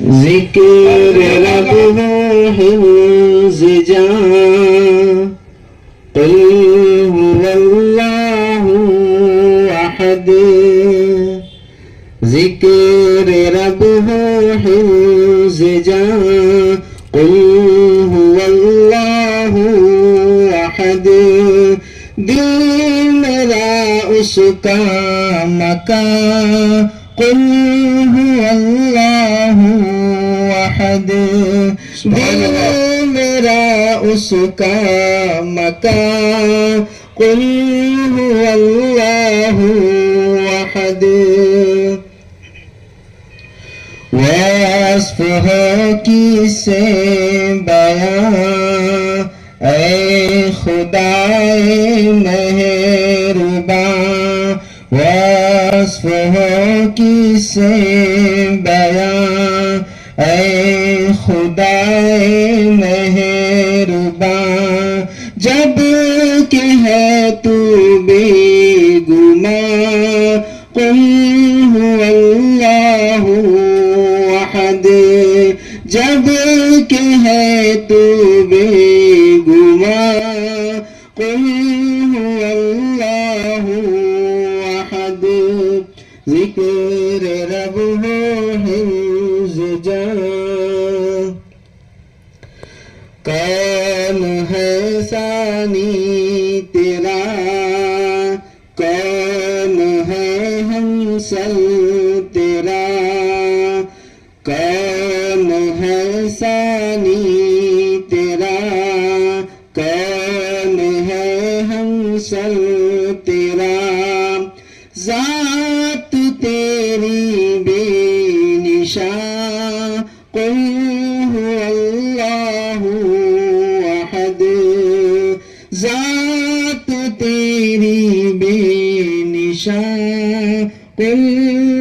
ذکر رب و حفظ جان قل هو اللہ احد ذکر رب و حفظ جان قل هو اللہ احد دل میرا اس کا مکان قل هو اللہ احد دل میرا اس کا مکان قل هو اللہ احد وصف ہے کسے بیان اے خدائے مہربان وصف ہے کسے بیان اے خدائے مہربان جب کہ ہے تو بے گمان قل هو اللہ احد جب کہ ہے تو بے گمان قل هو اللہ احد ذکر رب و حفظ جان کون ہے ثانی تیرا کون ہے ہمسل تیرا کون ہے ثانی تیرا کون ہے ہمسل تیرا ذات تیری بے نشان قل هو اللہ احد ذات تیری بے نشان قل